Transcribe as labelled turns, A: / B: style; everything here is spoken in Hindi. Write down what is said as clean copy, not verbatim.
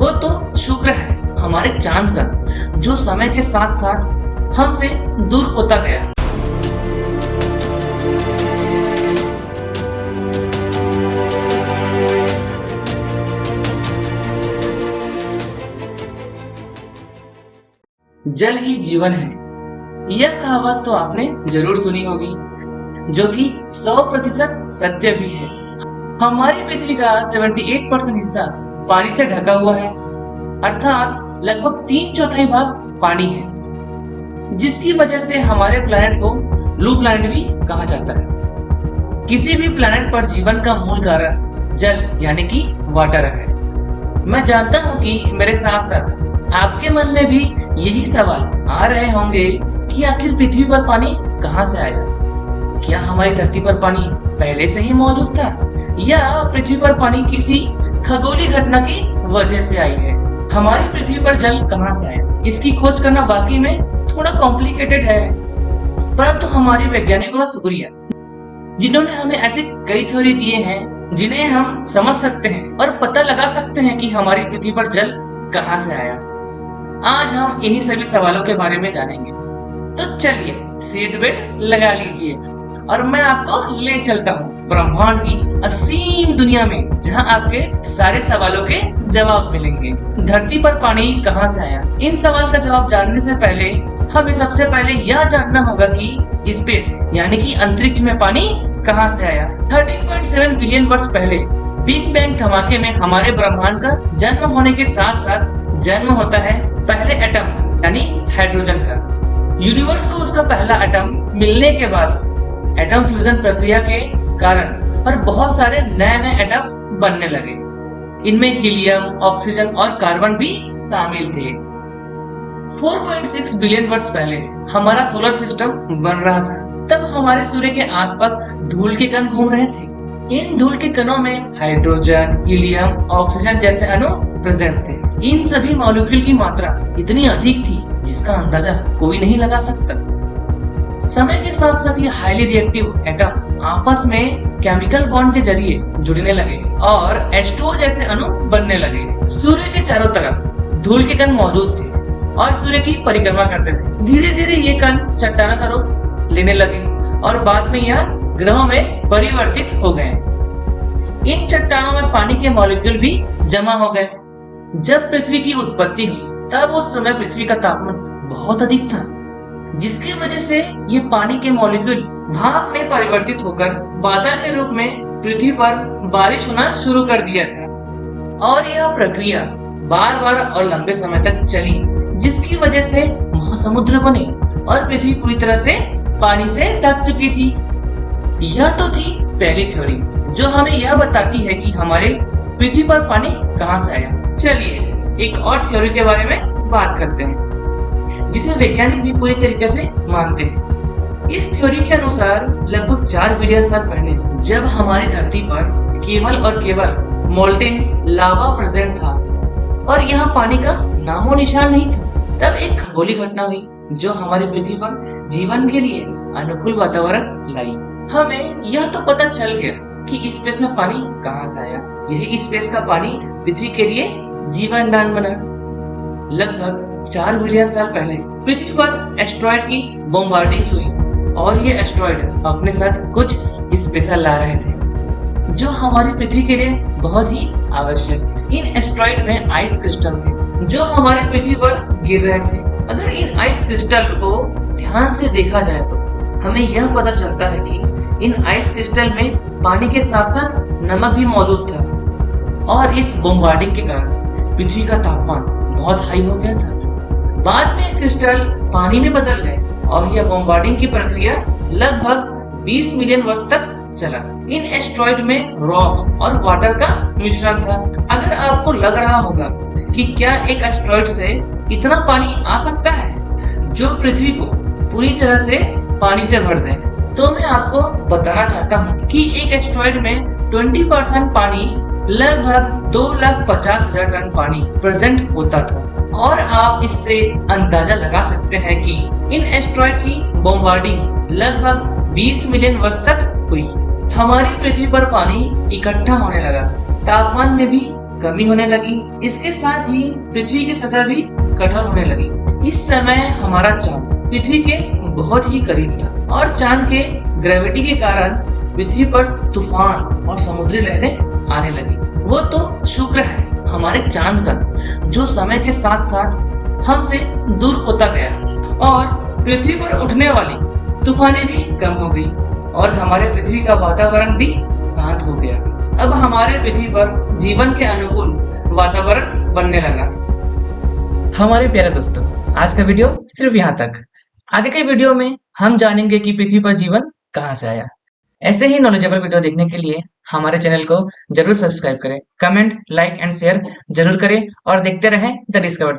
A: वो तो शुक्र है हमारे चांद का, जो समय के साथ साथ हमसे दूर होता गया। जल ही जीवन है, यह कहावत तो आपने जरूर सुनी होगी, जो कि 100% सत्य भी है। हमारी पृथ्वी का 78% हिस्सा पानी से ढका हुआ है, अर्थात लगभग 3/4 भाग पानी है, जिसकी वजह से हमारे प्लैनेट को ब्लू प्लैनेट भी कहा जाता है। किसी भी प्लैनेट पर जीवन का मूल कारण जल यानी कि वाटर है। मैं जानता हूँ कि मेरे साथ साथ आपके मन में भी यही सवाल आ रहे होंगे कि आखिर पृथ्वी पर पानी कहाँ से आया? क्या हमारी धरती पर पानी पहले से ही मौजूद था, या पृथ्वी पर पानी किसी खगोलीय घटना की वजह से आई है? हमारी पृथ्वी पर जल कहाँ से आया, इसकी खोज करना वाकई में थोड़ा कॉम्प्लिकेटेड है, परंतु हमारे वैज्ञानिकों का शुक्रिया, जिन्होंने हमें ऐसे कई थ्योरी दिए हैं जिन्हें हम समझ सकते हैं और पता लगा सकते हैं कि हमारी पृथ्वी पर जल कहाँ से आया। आज हम इन्हीं सभी सवालों के बारे में जानेंगे, तो चलिए सीट बेल्ट लगा लीजिए और मैं आपको ले चलता हूँ ब्रह्मांड की असीम दुनिया में, जहाँ आपके सारे सवालों के जवाब मिलेंगे। धरती पर पानी कहाँ से आया? इन सवाल का जवाब जानने से पहले हमें सबसे पहले यह जानना होगा कि स्पेस यानी कि अंतरिक्ष में पानी कहाँ से आया। 13.7 बिलियन वर्ष पहले बिग बैंग धमाके में हमारे ब्रह्मांड का जन्म होने के साथ साथ जन्म होता है पहले एटम यानी हाइड्रोजन का। यूनिवर्स को उसका पहला एटम मिलने के बाद एटम फ्यूजन प्रक्रिया के कारण और बहुत सारे नए नए एटम बनने लगे। इनमें हीलियम, ऑक्सीजन और कार्बन भी शामिल थे। 4.6 बिलियन वर्ष पहले हमारा सोलर सिस्टम बन रहा था। तब हमारे सूर्य के आसपास धूल के कण घूम रहे थे। इन धूल के कणों में हाइड्रोजन, हीलियम, ऑक्सीजन जैसे अणु प्रेजेंट थे। इन सभी मॉलिक्यूल की मात्रा इतनी अधिक थी जिसका अंदाजा कोई नहीं लगा सकता। समय के साथ साथ ये हाईली रिएक्टिव एटम आपस में केमिकल बॉन्ड के जरिए जुड़ने लगे और H2O जैसे अणु बनने लगे। सूर्य के चारों तरफ धूल के कण मौजूद थे और सूर्य की परिक्रमा करते थे। धीरे धीरे ये कण चट्टानों का रूप लेने लगे और बाद में यह ग्रहों में परिवर्तित हो गए। इन चट्टानों में पानी के मॉलिक्यूल भी जमा हो गए। जब पृथ्वी की उत्पत्ति हुई तब उस समय पृथ्वी का तापमान बहुत अधिक था, जिसकी वजह से ये पानी के मॉलिक्यूल भाप में परिवर्तित होकर बादल के रूप में पृथ्वी पर बारिश होना शुरू कर दिया था। और यह प्रक्रिया बार बार और लंबे समय तक चली, जिसकी वजह से महासमुद्र बने और पृथ्वी पूरी तरह से पानी से ढक चुकी थी। यह तो थी पहली थ्योरी, जो हमें यह बताती है कि हमारे पृथ्वी पर पानी कहाँ से आया। चलिए एक और थ्योरी के बारे में बात करते हैं, जिसे वैज्ञानिक भी पूरी तरीके से मानते हैं। इस थ्योरी के अनुसार लगभग 4 बिलियन साल पहले जब हमारी धरती पर केवल और केवल मोल्टेन लावा प्रेजेंट था और यहाँ पानी का नामो निशान नहीं था, तब एक खगोलीय घटना हुई जो हमारी पृथ्वी पर जीवन के लिए अनुकूल वातावरण लाई। हमें यह तो पता चल गया कि स्पेस में पानी कहाँ से आया। यही स्पेस का पानी पृथ्वी के लिए जीवन दान बना। लगभग 4 बिलियन साल पहले पृथ्वी पर एस्ट्रॉइड की बॉम्बार्डिंग हुई और ये एस्ट्रॉइड अपने साथ कुछ स्पेशल ला रहे थे जो हमारी पृथ्वी के लिए बहुत ही आवश्यक थे। इन एस्ट्रॉइड में आइस क्रिस्टल थे जो हमारी पृथ्वी पर गिर रहे थे। अगर इन आइस क्रिस्टल को ध्यान से देखा जाए तो हमें यह पता चलता है कि इन आइस क्रिस्टल में पानी के साथ साथ नमक भी मौजूद था और इस बॉम्बार्डिंग के कारण पृथ्वी का तापमान बहुत हाई हो गया था। बाद में क्रिस्टल पानी में बदल गए और यह बॉम्बार्डिंग की प्रक्रिया लगभग 20 मिलियन वर्ष तक चला। इन एस्ट्रॉइड में रॉक्स और वाटर का मिश्रण था। अगर आपको लग रहा होगा कि क्या एक एस्ट्रॉइड से इतना पानी आ सकता है जो पृथ्वी को पूरी तरह से पानी से भर दे, तो मैं आपको बताना चाहता हूँ कि एक एस्ट्रॉइड में 20% पानी लगभग 2,50,000 टन पानी प्रेजेंट होता था। और आप इससे अंदाजा लगा सकते हैं कि इन एस्ट्रॉइड की बॉम्बार्डिंग लगभग 20 मिलियन वर्ष तक हुई। हमारी पृथ्वी पर पानी इकट्ठा होने लगा, तापमान में भी कमी होने लगी। इसके साथ ही पृथ्वी की सतह भी कठोर होने लगी। इस समय हमारा चांद पृथ्वी के बहुत ही करीब था और चांद के ग्रेविटी के कारण पृथ्वी पर तूफान और समुद्री लहरें आने लगी। वो तो शुक्र है हमारे चांद का, जो समय के साथ साथ हमसे दूर होता गया और पृथ्वी पर उठने वाली तूफानें भी कम हो गई और हमारे पृथ्वी का वातावरण भी शांत हो गया। अब हमारे पृथ्वी पर जीवन के अनुकूल वातावरण बनने लगा। हमारे प्यारे दोस्तों, आज का वीडियो सिर्फ यहाँ तक। आगे के वीडियो में हम जानेंगे कि पृथ्वी पर जीवन कहाँ से आया। ऐसे ही नॉलेजेबल वीडियो देखने के लिए हमारे चैनल को जरूर सब्सक्राइब करें, कमेंट, लाइक एंड शेयर जरूर करें और देखते रहें द डिस्कवर।